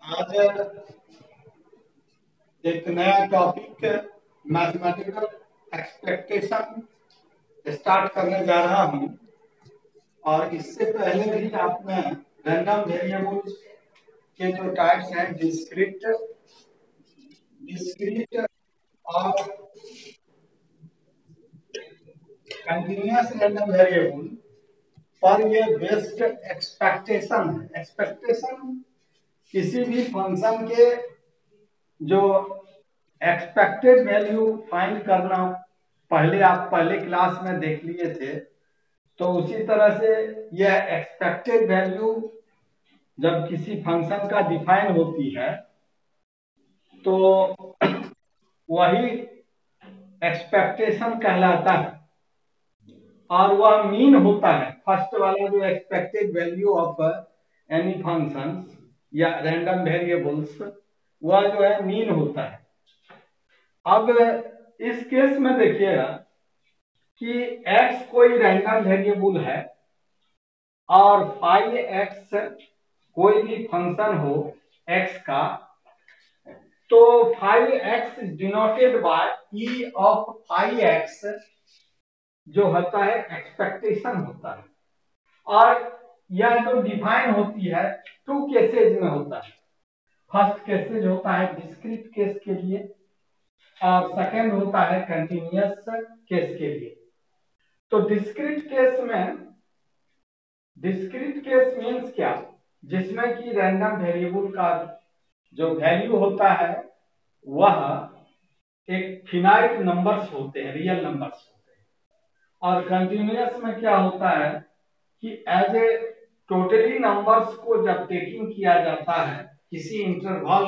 आज एक नया टॉपिक मैथमेटिकल एक्सपेक्टेशन स्टार्ट करने जा रहा हूं। और इससे पहले भी आपने रैंडम वेरिएबल्स के जो टाइप्स हैं डिस्क्रीट डिस्क्रीट और कंटीन्यूअस रैंडम वेरिएबल पर ये बेस्ड एक्सपेक्टेशन है। एक्सपेक्टेशन किसी भी फंक्शन के जो एक्सपेक्टेड वैल्यू फाइंड करना आप पहले क्लास में देख लिए थे। तो उसी तरह से यह एक्सपेक्टेड वैल्यू जब किसी फंक्शन का डिफाइन होती है तो वही एक्सपेक्टेशन कहलाता है। और वह मीन होता है, फर्स्ट वाला जो expected value of any function या रैंडम वेरिएबल्स, वह जो है मीन होता है। अब इस केस में देखिएगा कि x कोई रैंडम वेरिएबल है और फाई एक्स कोई भी फंक्शन हो x का, तो phi X denoted by E of phi X जो होता है एक्सपेक्टेशन होता है। और यह जो डिफाइन होती है टू केसेज में होता है। फर्स्ट केसेज होता है डिस्क्रीट केस के लिए और सेकेंड होता है कंटिन्यूअस केस के लिए। तो डिस्क्रीट केस मीन्स क्या, जिसमें कि रैंडम वेरिएबल का जो वैल्यू होता है वह एक फिनाइट नंबर्स होते हैं, रियल नंबर्स होते हैं। और कंटिन्यूअस में क्या होता है कि एज ए टोटली नंबर्स को जब टेकिंग किया जाता है किसी इंटरवल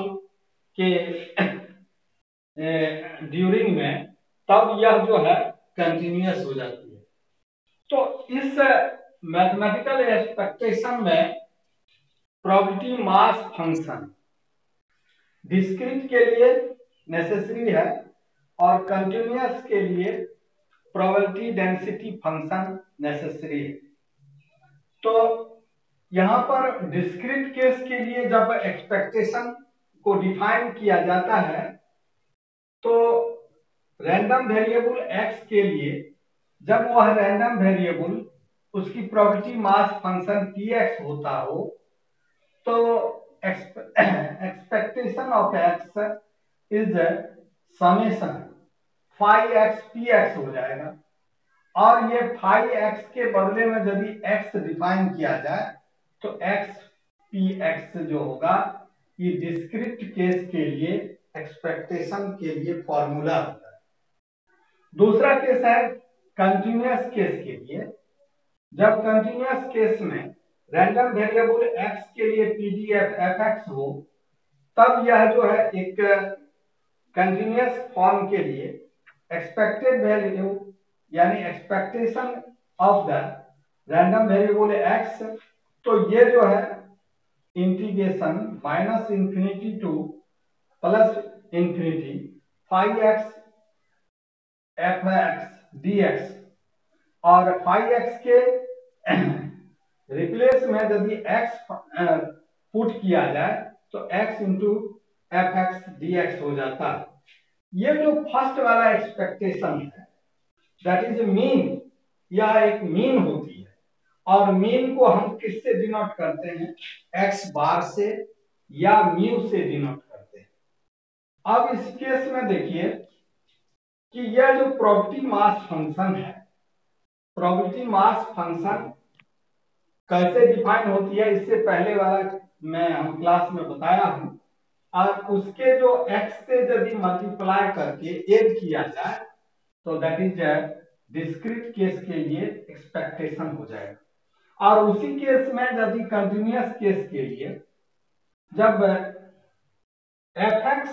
के ड्यूरिंग में, तब यह जो है कंटिन्यूअस हो जाती है। तो इस मैथमेटिकल एक्सपेक्टेशन में प्रोबेबिलिटी मास फंक्शन डिस्क्रीट के लिए नेसेसरी है और कंटिन्यूअस के लिए प्रोबेबिलिटी डेंसिटी फंक्शन नेसेसरी है। तो यहां पर डिस्क्रीट केस के लिए जब एक्सपेक्टेशन को डिफाइन किया जाता है तो रैंडम वेरिएबल x के लिए जब वह रैंडम वेरिएबल उसकी प्रोबेबिलिटी मास फंक्शन px होता हो तो expectation of x is summation phi X P X हो जाएगा। और ये फाई एक्स के बदले में यदि x डिफाइन किया जाए तो x पी एक्स जो होगा, ये डिस्क्रीट केस के लिए एक्सपेक्टेशन के लिए फॉर्मूला होता है। दूसरा केस है कंटिन्यूअस केस के लिए। जब कंटिन्यूअस केस में रैंडम वेरिएबल x के लिए पीडीएफ fx हो, तब यह जो है एक कंटिन्यूअस फॉर्म के लिए एक्सपेक्टेड वैल्यू यानी expectation of the random variable x, तो ये जो है integration minus infinity to plus infinity phi X F x D X, और फाई एक्स के रिप्लेस में यदि x पुट किया जाए तो x into F x D X हो जाता है। ये जो फर्स्ट वाला एक्सपेक्टेशन है दैट इज मीन, यह एक मीन होती है। और मीन को हम किससे डिनोट करते हैं, x बार से या म्यू से डिनोट करते हैं। अब इस केस में देखिए कि यह जो प्रोबेबिलिटी मास फंक्शन है, प्रोबेबिलिटी मास फंक्शन कैसे डिफाइन होती है इससे पहले वाला मैं हम क्लास में बताया हूं। और उसके जो x से यदि मल्टीप्लाई करके ऐड किया जाए तो दैट इज डिस्क्रीट केस के लिए एक्सपेक्टेशन हो जाएगा। और उसी केस में यदि कंटिन्यूअस केस के लिए जब fx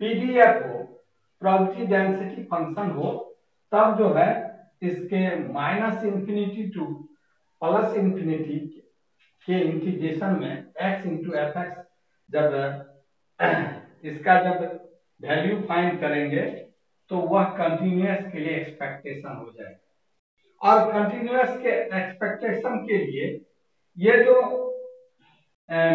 pdf हो, प्रोबेबिलिटी डेंसिटी फंक्शन हो, तब जो है इसके minus infinity to plus infinity के इंटीग्रेशन में x इंटू एफ एक्स जब इसका जब वैल्यू फाइंड करेंगे तो वह कंटिन्यूअस के लिए एक्सपेक्टेशन हो जाएगा। और कंटिन्यूअस के एक्सपेक्टेशन के लिए ये जो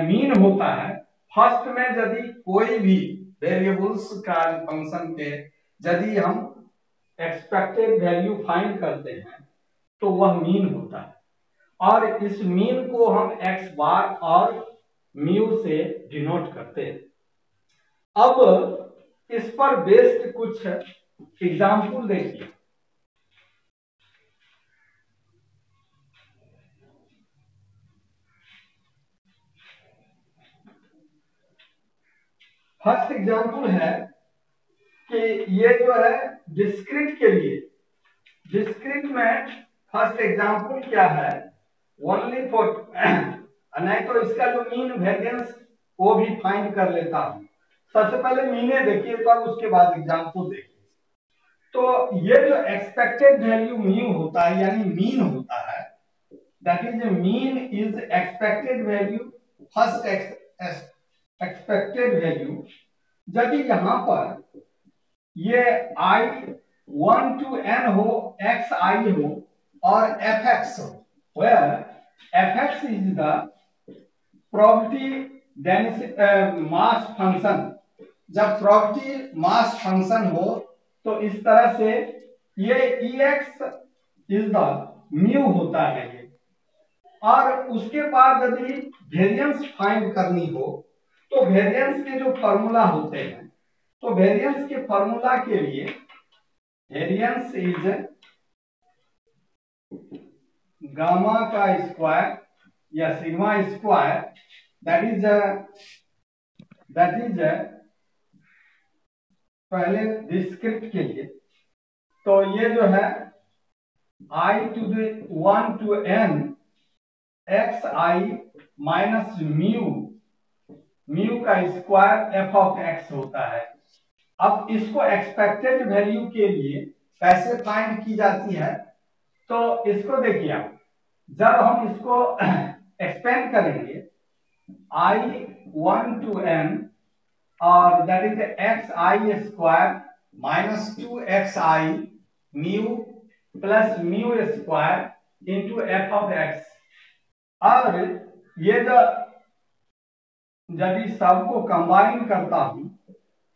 मीन होता है फर्स्ट में यदि कोई भी वेरिएबल्स का फंक्शन के यदि हम एक्सपेक्टेड वैल्यू फाइंड करते हैं तो वह मीन होता है, और इस मीन को हम एक्स बार और म्यू से डिनोट करते हैं। अब इस पर बेस्ड कुछ एग्जाम्पल देखिए। फर्स्ट एग्जाम्पल है कि ये जो है डिस्क्रीट के लिए, डिस्क्रीट में फर्स्ट एग्जाम्पल क्या है, ओनली फॉर नहीं तो इसका जो मीन वेरिएंस वो भी फाइंड कर लेता हूं। सबसे पहले मीने देखिए तो उसके बाद एग्जाम्पल देखिए। तो ये जो एक्सपेक्टेड वैल्यू म्यू होता है यानी मीन होता है, that is mean is expected value, first expected value. यदि यहां पर ये आई 1 to n हो, एक्स आई हो और एफ एक्स हो, where fx is the probability mass function. जब probability मास फंक्शन हो तो इस तरह से ये ex is the म्यू होता है ये, और उसके बाद यदि वेरिएंस फाइंड करनी हो तो वेरिएंस के जो फॉर्मूला होते हैं, तो वेरिएंस के फॉर्मूला के लिए वेरिएंस इज गामा का स्क्वायर या सिग्मा स्क्वायर, दैट इज पहले डिस्क्रिप्ट के लिए। तो ये जो है I to the 1 to n x I minus mu, mu का स्क्वायर एफ ऑफ एक्स होता है। अब इसको एक्सपेक्टेड वैल्यू के लिए कैसे फाइंड की जाती है, तो इसको देखिए आप, जब हम इसको एक्सपेंड करेंगे आई 1 to n और that is x I square minus 2xi mu plus mu square into F of x, और ये जो यदि सबको कंबाइन करता हूं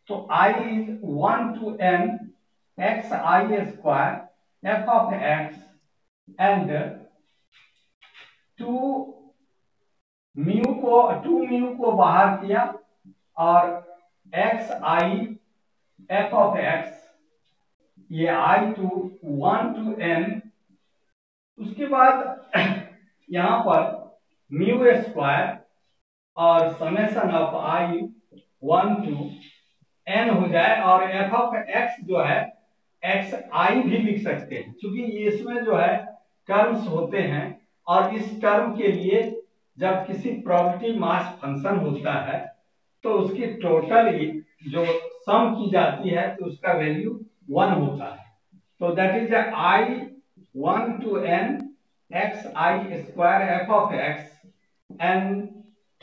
तो i is 1 to n x I square F of x and 2 mu को बाहर किया और x I F of x, ये आई टू 1 to n, उसके बाद यहां पर म्यू स्क्वायर और summation of I 1 to n हो जाए, और एफ ऑफ एक्स जो है एक्स आई भी लिख सकते हैं क्योंकि इसमें जो है टर्म्स होते हैं, और इस टर्म के लिए जब किसी प्रोबेबिलिटी मास फंक्शन होता है तो उसकी टोटल जो सम की जाती है तो उसका वैल्यू 1 होता है। तो that is I 1 to n x I square F of x and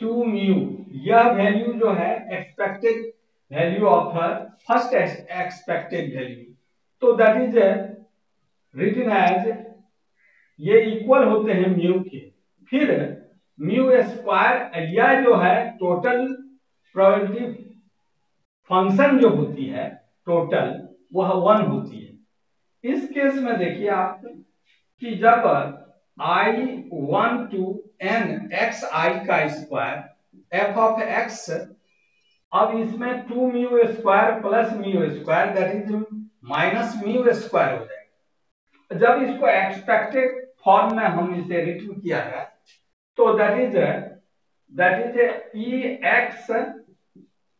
2 mu, यह वैल्यू जो है expected value of first expected value. तो दैट इज रिटन एज, ये इक्वल होते हैं म्यू के। फिर म्यू स्क्वायर, यह जो है टोटल प्रोबेबिलिटी फंक्शन जो होती है टोटल वह 1 होती है। इस केस में देखिए आप कि जब i 1 to n एक्स आई का स्क्वायर एफ ऑफ एक्स, अब इसमें 2 mu square plus mu square that is minus mu square हो जाएगा। जब इसको एक्सपेक्टेड फॉर्म में हम इसे रिटर्न किया है तो that is E x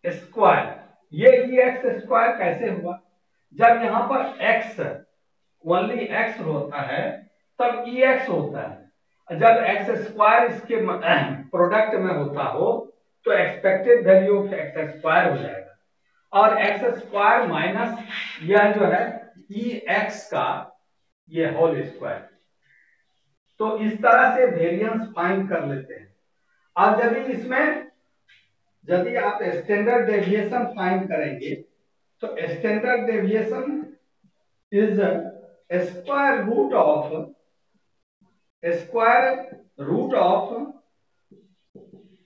square. ये ई एक्स स्क्वायर कैसे हुआ, जब यहाँ पर एक्स ओनली एक्स होता है तब ई एक्स होता है, जब एक्स स्क्वायर इसके प्रोडक्ट में होता हो तो expected value of x square हो जाएगा, और एक्स स्क्वायर माइनस यह जो है ई एक्स का ये होल स्क्वायर। तो इस तरह से वेरिएंस फाइंड कर लेते हैं। अब यदि आप स्टैंडर्ड डेविएशन फाइंड करेंगे तो standard deviation is square root of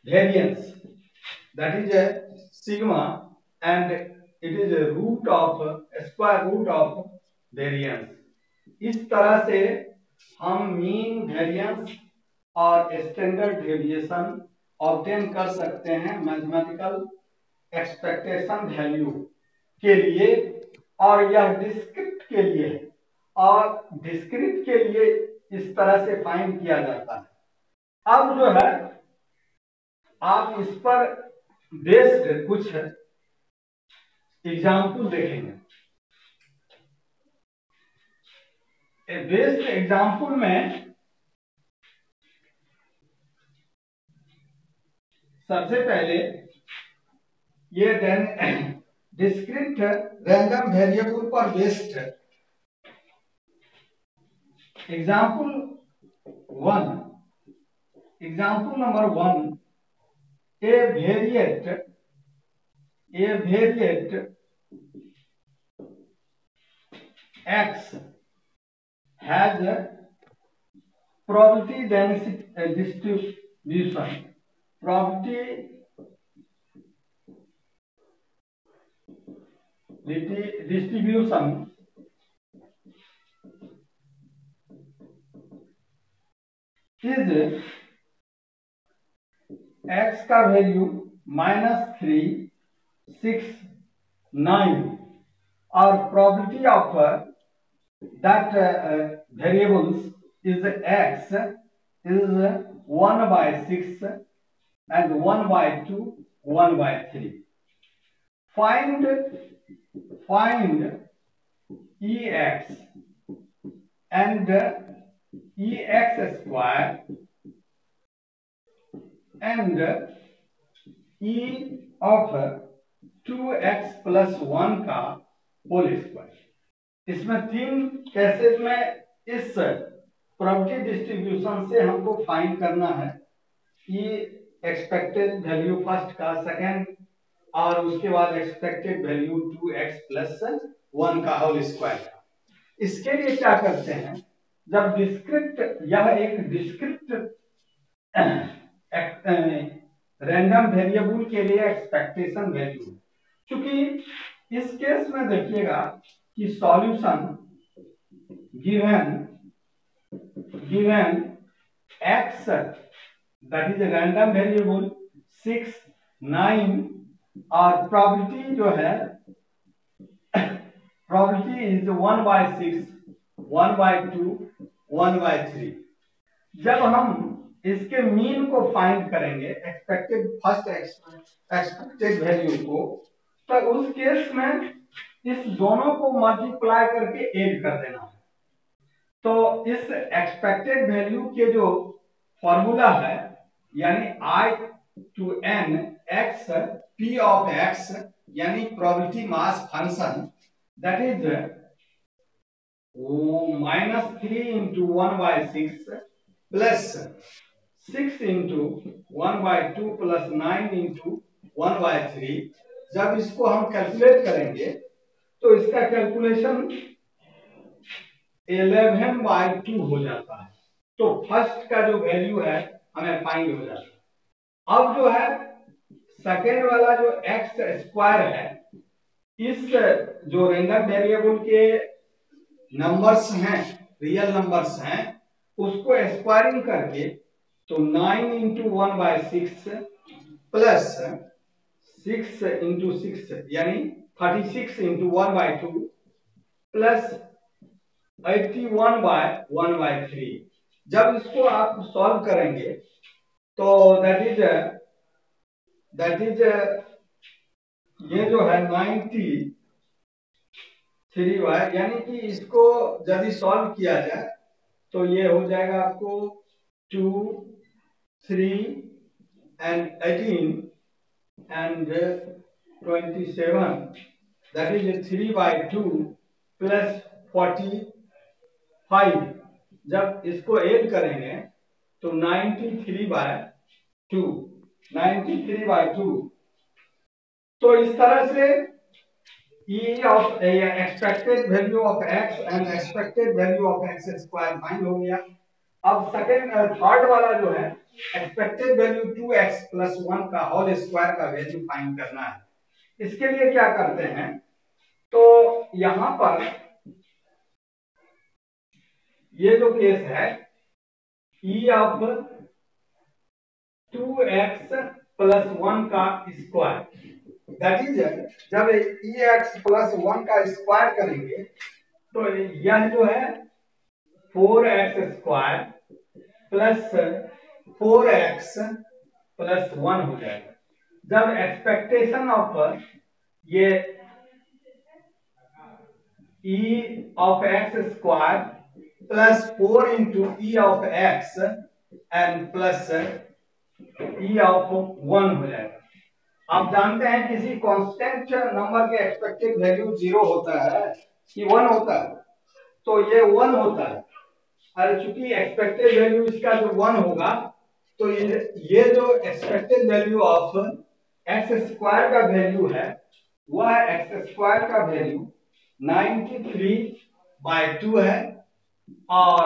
variance. that is a sigma, and it is a root of square root of variance. इस तरह से हम मीन, वेरिएंस और स्टैंडर्ड डेविएशन ऑब्टेन कर सकते हैं मैथमेटिकल एक्सपेक्टेशन वैल्यू के लिए, और यह डिस्क्रिट के लिए है, और डिस्क्रिट के लिए इस तरह से फाइंड किया जाता है। अब जो है आप इस पर बेस्ड कुछ एग्जाम्पल देखेंगे। बेस्ड एग्जाम्पल में सबसे पहले ये डिस्क्रिट रैंडम वेरिएबल पर based example number 1, a variate x has a probability density distribution. Probability distribution is x का वैल्यू -3, 6, 9 और probability of that variables is x is 1/6 and 1/2, 1/3. Find ex and ex square and e of 2x plus 1 का whole square. इसमें 3 cases में इस probability distribution से हमको find करना है ई एक्सपेक्टेड वैल्यू फर्स्ट का, सेकंड, और उसके बाद एक्सपेक्टेड वैल्यू 2x प्लस 1 का होल स्क्वायर का। इसके लिए क्या करते हैं, जब डिस्क्रिट, यह एक डिस्क्रिट रैंडम वेरिएबल के लिए एक्सपेक्टेशन वैल्यू, क्योंकि इस केस में देखिएगा कि solution given x that is random variable 6, 9 और प्रोबेबिलिटी जो है प्रोबेबिलिटी इज 1/6, 1/2, 1/3। जब हम इसके मीन को फाइंड करेंगे, एक्सपेक्टेड वैल्यू को, तो उस केस में इस दोनों को मल्टीप्लाई करके ऐड कर देना है। तो इस एक्सपेक्टेड वैल्यू के जो फॉर्मूला है, यानी I to n x p of x, यानी probability mass function, that is -3 into 1/6 plus 6 into 1/2 plus 9 into 1/3। जब इसको हम कैलकुलेट करेंगे तो इसका कैलकुलेशन 11/2 हो जाता है। तो फर्स्ट का जो वैल्यू है हमें फाइंड हो जाता है। अब जो है सेकेंड वाला जो एक्स स्क्वायर है, इस जो रैंडम वेरिएबल के नंबर्स हैं, रियल नंबर्स हैं, उसको स्क्वायरिंग करके तो 9 into 1/6 प्लस 6 into 6 यानी 36 into 1/2 प्लस 81/1/3। जब इसको आप सॉल्व करेंगे तो दैट इज ये जो है 93y, यानी कि इसको यदि सॉल्व किया जाए तो ये हो जाएगा आपको 2, 3 and 18 and 27, that is 3/2 plus 45। जब इसको ऐड करेंगे तो 93/2। तो इस तरह से E of expected value of x and expected value of x square find हो गया। अब सेकंड थर्ड वाला जो है एक्सपेक्टेड वैल्यू 2x प्लस 1 का होल स्क्वायर का वैल्यू फाइंड करना है। इसके लिए क्या करते हैं, तो यहां पर ये जो केस है e ऑफ 2x प्लस 1 का स्क्वायर, दैट इज जब ex प्लस 1 का स्क्वायर करेंगे तो यह जो है 4x square plus 4x plus 1 हो जाएगा। जब एक्सपेक्टेशन ऑफ ये e of x square plus 4 into e of x and plus e of 1 हो जाएगा। आप जानते हैं किसी कांस्टेंट नंबर के एक्सपेक्टेड वैल्यू 0 होता है कि 1 होता है, तो ये 1 होता है। और चूंकि एक्सपेक्टेड वैल्यू इसका जो 1 होगा तो ये जो expected value of x square का वैल्यू है वह एक्स स्क्वायर का वैल्यू 93/2 है और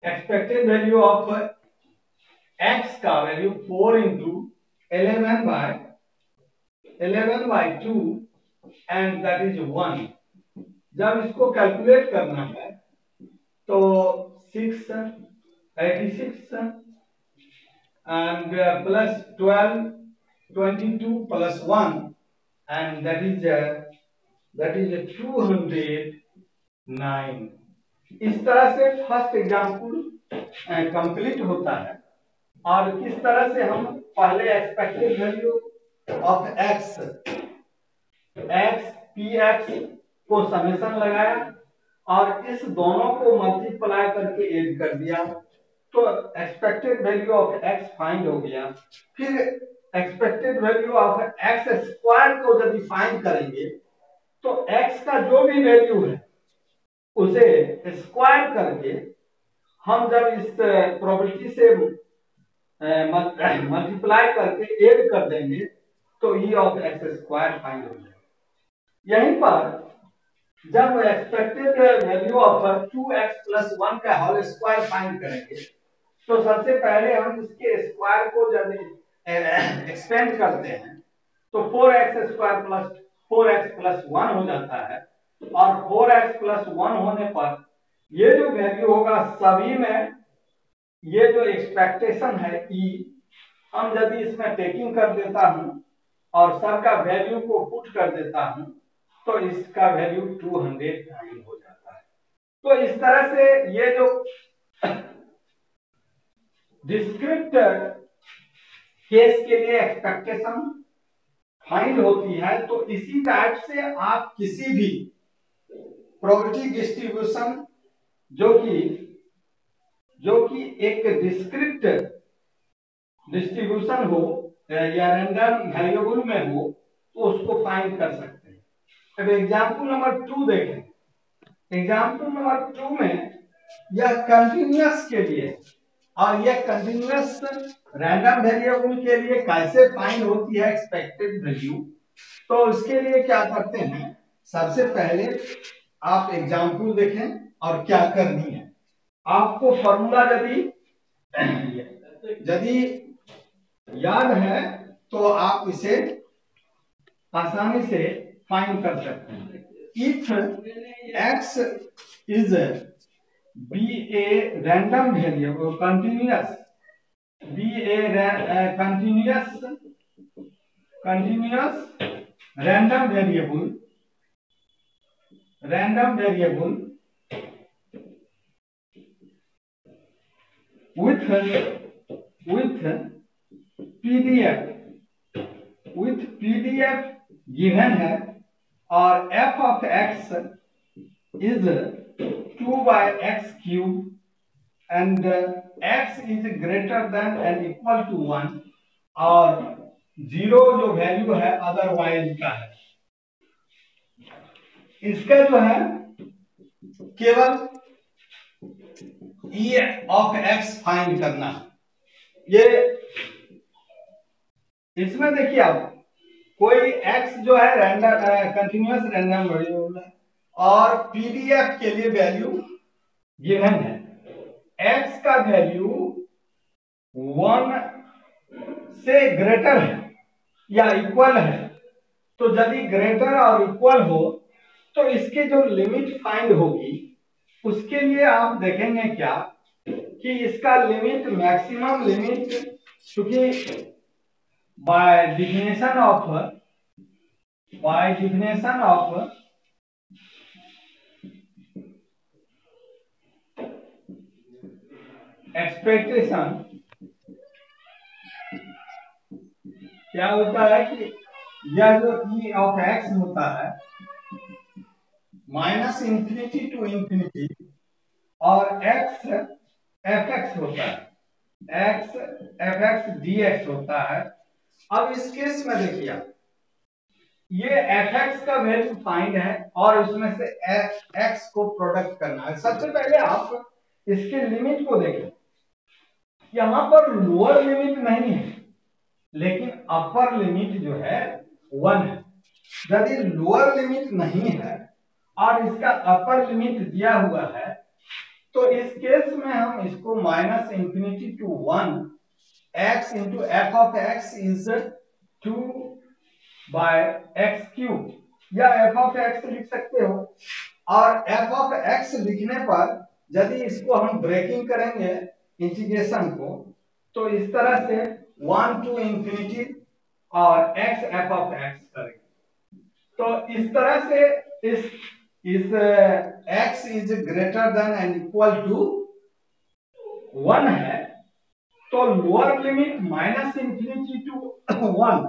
एक्सपेक्टेड वैल्यू ऑफ एक्स का value 4 into 11/2 and that is 1। जब इसको कैलकुलेट करना है तो 686 and plus 12 22 plus 1 and that is 209। इस तरह से फर्स्ट एग्जाम्पल कंप्लीट होता है। और किस तरह से हम पहले expected value of x P x को समेशन लगाया और इस दोनों को मल्टीप्लाई करके ऐड कर दिया तो expected value of x find हो गया। फिर expected value of x square को जब फाइंड करेंगे तो एक्स का जो भी वैल्यू है उसे स्क्वायर करके हम जब इस प्रोबेबिलिटी से मल्टीप्लाई करके ऐड कर देंगे तो ई ऑफ एक्स स्क्वायर फाइंड हो जाएगा। यहीं पर जब expected value of 2x plus 1 का होल स्क्वायर फाइंड करेंगे तो सबसे पहले हम इसके स्क्वायर को जब एक्सपेंड करते हैं तो 4x square plus 4x plus 1 हो जाता है और 4x प्लस 1 होने पर ये जो वैल्यू होगा सभी में ये जो एक्सपेक्टेशन है e हम यदि इसमें टेकिंग कर देता हूं और सब का वैल्यू को पुट कर देता हूं तो इसका वैल्यू 209 हो जाता है। तो इस तरह से ये जो डिस्क्रिप्टर केस के लिए एक्सपेक्टेशन फाइंड होती है तो इसी टाइप से आप किसी भी प्रोबेबिलिटी डिस्ट्रीब्यूशन जो कि एक डिस्क्रिप्ट डिस्ट्रीब्यूशन हो या रैंडम वेरिएबल में हो तो उसको फाइंड कर सकते हैं। अब एग्जाम्पल नंबर 2 देखें। एग्जाम्पल नंबर 2 में यह कंटिन्यूअस के लिए और यह कंटिन्यूअस रैंडम वेरिएबल के लिए कैसे फाइंड होती है एक्सपेक्टेड वैल्यू, तो इसके लिए क्या करते हैं, सबसे पहले आप एग्जाम्पल देखें और क्या करनी है। आपको फॉर्मूला यदि याद है तो आप इसे आसानी से फाइंड कर सकते हैं। If x is be a random variable continuous random variable with PDF given है और f of x is 2/x³ and x is greater than and equal to 1 और 0 जो वैल्यू है अदरवाइज का है। इसका जो है केवल e ऑफ x फाइंड करना है। ये इसमें देखिए आप कोई x जो है रैंडम कंटिन्यूअस रैंडम वेरिएबल है और पीडीएफ के लिए वैल्यू गिवन है x का वैल्यू 1 से ग्रेटर है या इक्वल है, तो यदि ग्रेटर और इक्वल हो तो इसकी जो लिमिट फाइंड होगी उसके लिए आप देखेंगे क्या कि इसका लिमिट, मैक्सिमम लिमिट, क्योंकि बाय डिफिनेशन ऑफ एक्सपेक्टेशन क्या होता है कि यह जो e ऑफ x होता है माइनस इंफिनिटी टू इंफिनिटी, और x एफ एक्स होता है, x F x D x होता है। अब इस केस में देखिए, ये एफ एक्स का वैल्यू फाइंड है और उसमें से x को प्रोडक्ट करना है। सबसे पहले आप इसके लिमिट को देखें। यहां पर लोअर लिमिट नहीं है लेकिन अपर लिमिट जो है 1 है। यदि लोअर लिमिट नहीं है और इसका अपर लिमिट दिया हुआ है तो इस केस में हम इसको minus infinity to 1 x into F of X is 2 by X cube, या एफ ऑफ एक्स लिख सकते हो। और एफ ऑफ एक्स लिखने पर यदि इसको हम ब्रेकिंग करेंगे इंटीग्रेशन को, तो इस तरह से 1 टू इंफिनिटी और x एफ ऑफ एक्स करेंगे। तो इस तरह से इस x is greater than and equal to 1 है, तो lower limit minus infinity to 1,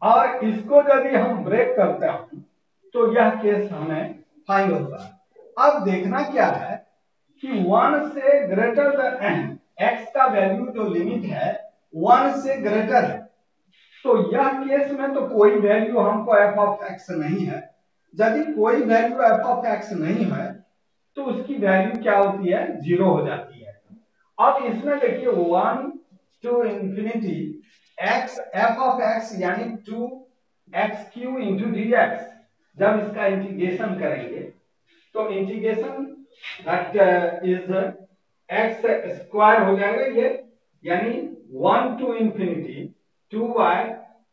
और इसको यदि हम ब्रेक करते हैं तो यह केस हमें फाइंड होता है। अब देखना क्या है कि 1 से ग्रेटर देन x का वैल्यू जो लिमिट है 1 से ग्रेटर है, तो यह केस में तो कोई वैल्यू हमको एफ ऑफ एक्स नहीं है। यदि कोई वैल्यू एफ ऑफ एक्स नहीं है तो उसकी वैल्यू क्या होती है, 0 हो जाती है। अब इसमें देखिए 1 to infinity x F of X यानी 2x Q into D x, जब इसका इंटीग्रेशन करेंगे तो integration that is x square हो जाएगा ये, यानी 1 to infinity 2y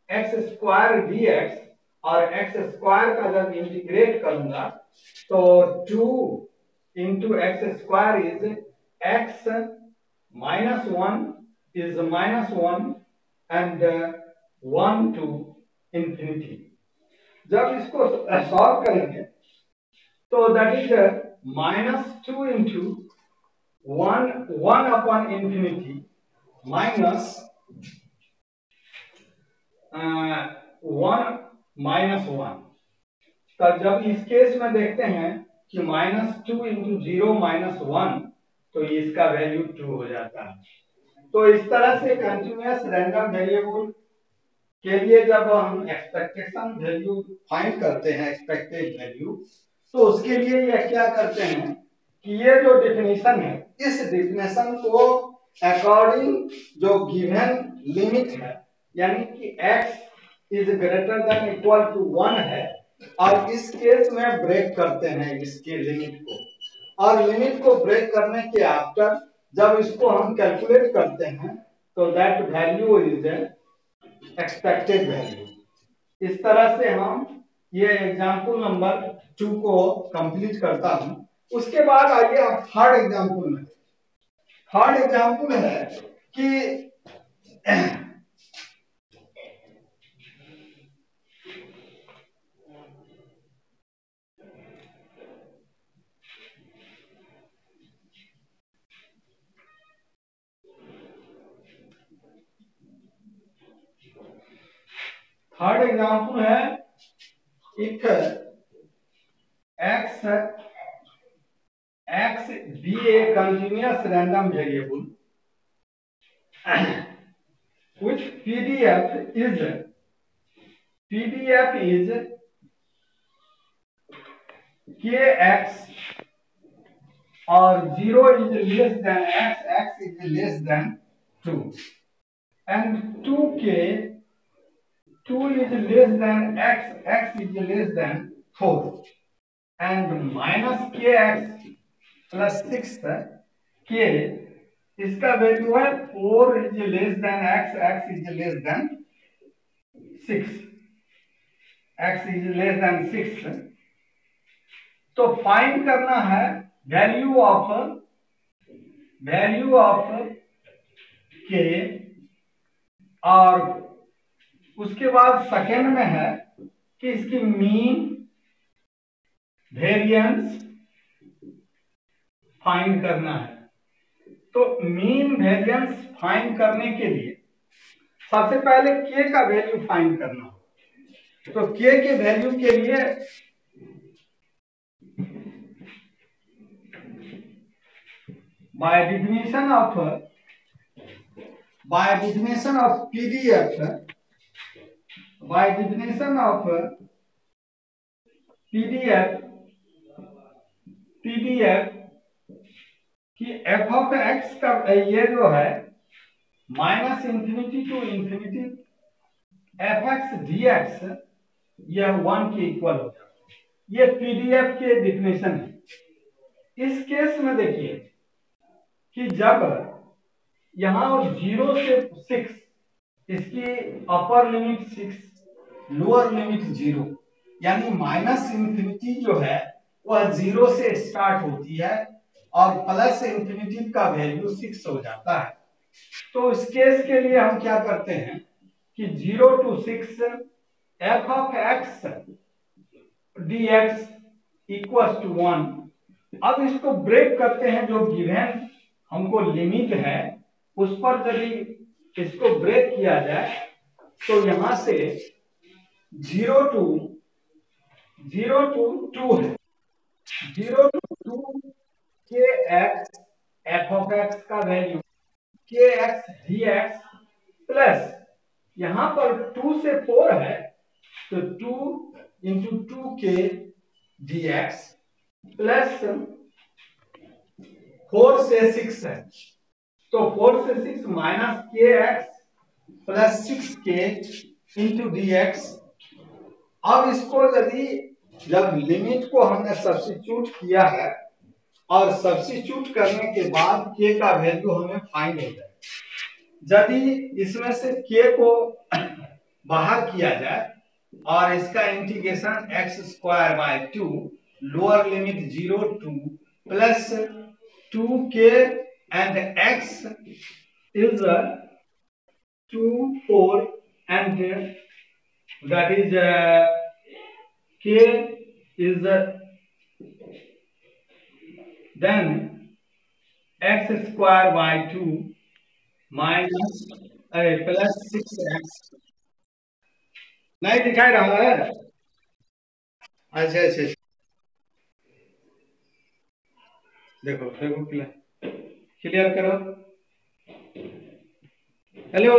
X square D X, और एक्स स्क्वायर का जब इंटीग्रेट करूंगा तो 2 into X square is x minus 1 is minus 1 and 1 to infinity। जब इसको सॉल्व करेंगे तो that is -2 into 1 upon infinity minus 1 minus 1। तब जब इस केस में देखते हैं कि -2 इंटू 0 माइनस 1, तो इसका वैल्यू 2 हो जाता है। तो इस तरह से कंटिन्यूअस रैंडम वेरिएबल के लिए जब हम एक्सपेक्टेशन वैल्यू फाइंड करते हैं, एक्सपेक्टेड वैल्यू, तो उसके लिए यह क्या करते हैं कि ये जो डेफिनेशन है, इस डेफिनेशन को अकॉर्डिंग जो गिवन लिमिट है, यानी कि x is greater than equal to 1 है, और इस केस में ब्रेक करते हैं इसके लिमिट को, और लिमिट को ब्रेक करने के आफ्टर जब इसको हम कैलकुलेट करते हैं तो that value is expected value. इस तरह से हम ये एग्जांपल नंबर 2 को कंप्लीट करता हूं। उसके बाद आइए आप थर्ड एग्जांपल में। थर्ड एग्जांपल है कि थर्ड एग्जांपल है if x be a continuous random variable which PDF is kx or 0 is less than x is less than 2, and 2k 2 is less than x is less than 4, and minus kx plus 6 के, इसका value है 4 is less than x, x is less than 6, x is less than 6। तो find करना है value of के, और उसके बाद सेकेंड में है कि इसकी मीन वेरिएंस फाइंड करना है। तो मीन वेरिएंस फाइंड करने के लिए सबसे पहले के का वैल्यू फाइंड करना हो। तो के के वैल्यू के लिए बाय डेफिनेशन ऑफ पीडीएफ, कि एफ ऑफ एक्स का ये जो है minus infinity to infinity f x D x, यह 1 के इक्वल हो जाता है। ये पीडीएफ के डिफिनेशन है। इस केस में देखिए कि जब यहां 0 से 6, इसकी अपर लिमिट 6, लोअर लिमिट 0, यानी माइनस इंफिनिटी जो है वह 0 से स्टार्ट होती है और प्लस इंफिनिटी का वैल्यू 6 हो जाता है। तो इस केस के लिए हम क्या करते हैं कि 0 to 6 f of x D x equal to 1। अब इसको ब्रेक करते हैं, जो गिवन हमको लिमिट है उस पर यदि इसको ब्रेक किया जाए तो यहां से 0 to 2 है, 0 to 2 के एक्स एफ ऑफ एक्स का वैल्यू के एक्स डी एक्स प्लस यहां पर 2 से 4 है तो 2 इंटू 2 के डी एक्स प्लस 4 से 6 है तो 4 से 6 माइनस के एक्स प्लस 6 के इंटू डी एक्स। अब इसको यदि जब लिमिट को हमने सब्स्टिट्यूट किया है और सब्स्टिट्यूट करने के बाद के का वैल्यू हमें फाइंड हो जाए, यदि इसमें से के को बाहर किया जाए और इसका integration x square by 2 lower limit 0 two plus 2 के and x is 2 4 and that is k is then x square by 2 minus plus 6x। नहीं दिखाई रहा है? अच्छा अच्छा, देखो क्लियर करो। हेलो